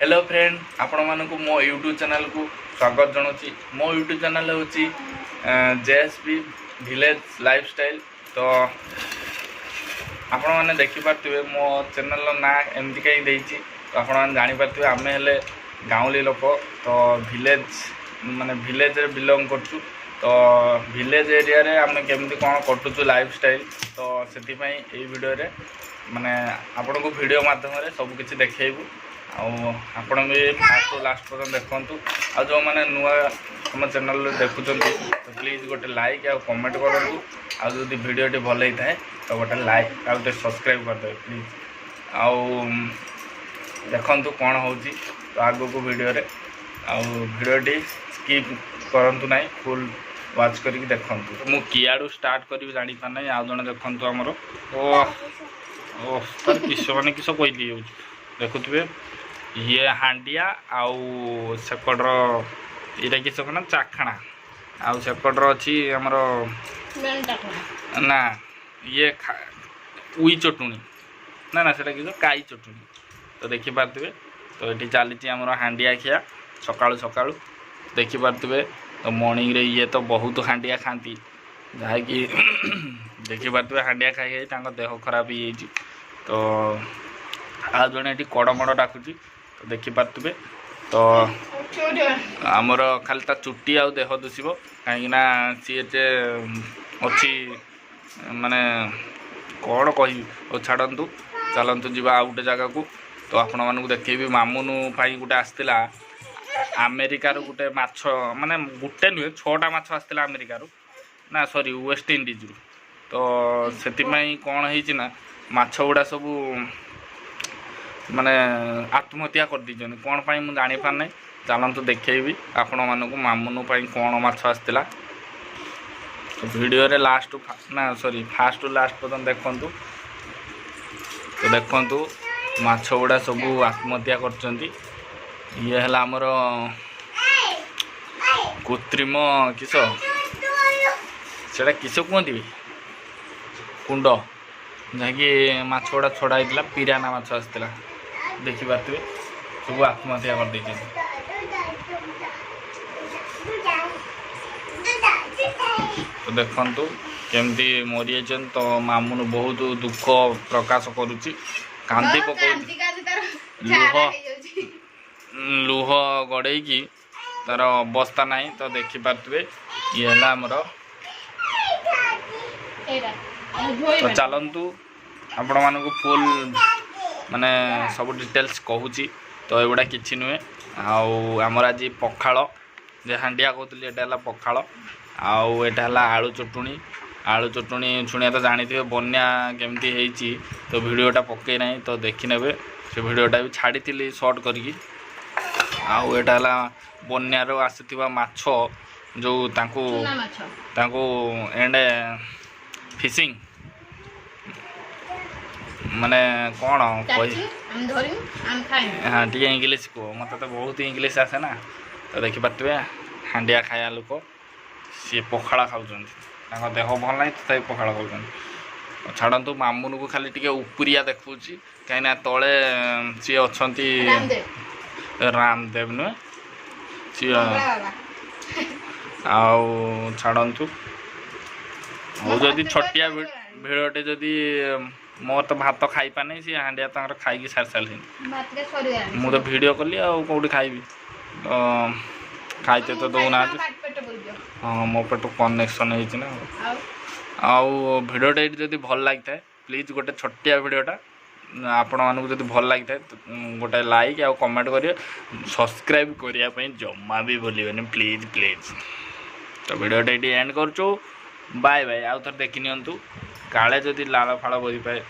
Hello friend आपण मानक मो यूट्यूब चैनल को स्वागत जनाऊँगी। मो यूट्यूब चैनल हूँ जेएसबी विलेज लाइफस्टाइल। तो आपण मैंने देखिपे मो चैनल ना एमती कहीं देती तो आपण मैंने जानीपे आम हेले गाँवली लोक। तो विलेज माने विलेज बिलंग करचु। तो विलेज एरिया रे आम केमती कौन कटुचु लाइफस्टाइल तो से वीडियो रे माने आपण को वीडियो माध्यम सब किसी देखू। आपण भी फास्ट लास्ट पर्यटन देखु। आ जो मैंने नुआ आम चैनल देखुं तो प्लीज गोटे लाइक आ कमेंट करूँ। आदि भिडटी भल होता है तो गोटे लाइक आ गोटे सब्सक्राइब करदे प्लीज। देखु कौन हो तो आगो को वीडियो रे भिडटी स्किप करंतु नहीं फुल वाच करके देखु। मु कियाडू स्टार्ट करी जानी पाना आ जने देखु आमर ओ तार किस माने किस कहि दियो देखुवे ये हांडिया आउ सेपटर ये किस ना चाखणा आउ सेपटर अच्छी आमर ना ये उई चटुणी ना ना से किस काई चटुणी। तो देखिपे तो ये चली आमर हांडिया खिया सकाळु सकाळु देखिपे। तो मॉर्निंग रे ये तो बहुत हांडिया खाती जहाँकि देखिपे हांडिया खाई देह खराब हो। तो आ जड़े ये कड़मड़ डाकुची तो देखिपे। तो आमर खाली ता चुट्टी आ देह दूषब कहीं सी अच्छी माने कौन कह छाड़ू चलतु जा गोटे जगह को। तो आपण मानक देखेबी मामुनु गोटे आसला अमेरिकार गोटे माछ माने गोटे नुहे 6टा माछ आसला अमेरिकार ना सॉरी वेस्ट इंडीज रु। तो से कौन है माछ गुड़ा सब माने आत्महत्या कर दी कौन पाई मु जानी पार नहीं। चलतु देखेबी आपण मानक मामुनु कौन माछ आसला। तो वीडियो रे लास्ट ना सॉरी फास्ट लास्ट पर्यटन देखु। तो देखु माछ गुड़ा सब आत्महत्या कर ये है आमर कृत्रिम किस से किस कहती कुंड जहाँकि माछ गुड़ा छड़ा होता पिराना माछ आसला देखिपे सब आत्महत्या कर देते। तो देखु केमती मरी जान। तो मामुनु बहुत दुख प्रकाश करुच्ची कांदी पक लुह गड़े की तार अवस्था नहीं। तो देखिपे ये है आमर। तो चलतु आपण मानक फुल माने सब डिटेल्स कहूँ। तो एगुड़ा किसी नुहे आमर आज पखाड़ जे हांडिया कहते यहाँ पखाड़ आउटा आलू चटुणी। आलू चटुणी शुणिया तो जानी थे बन्या केमती होती। तो वीडियोटा पकई ना तो देखी ने से वीडियोटा भी छाड़ी सर्ट करी। आउटा बन्यार आसीथिबा माछ जो तांको एंड फिशिंग माने कौन हाँ टी इंग्लीश को मत तो बहुत इंग्लीश आसे ना। तो देखिपे हांडिया खाया लोक सी पखाड़ा खाऊँ देह भल ना तथा पखाड़ खाऊँ। छाड़ू मामुन को खाली टे उपरिया देखुँ कहीं तले सी अच्छा रामदेव नुहे सी छाड़ू हो जदि छटिया भिड़टे जदि मोर तो भात खाई पाने सी हांडिया तक खाई सारी सारे मु तो वीडियो कली कौटी खाइबी। तो खाइते तो दौना हाँ मो पेट कनेक्शन होना। आउ भिडियोटा ये जब भल लगी था प्लीज गोटे छोटिया भिडियोटा आपण मानक जब भल लगी था गोटे लाइक आ कमेंट करिए सब्सक्राइब करने जमा भी भूलिए प्लीज प्लीज। तो भिडियोटा ये एंड करचु बाय बाय। आउ थर देखी नियंतु काले जदि लाल फाड़ बोली पाए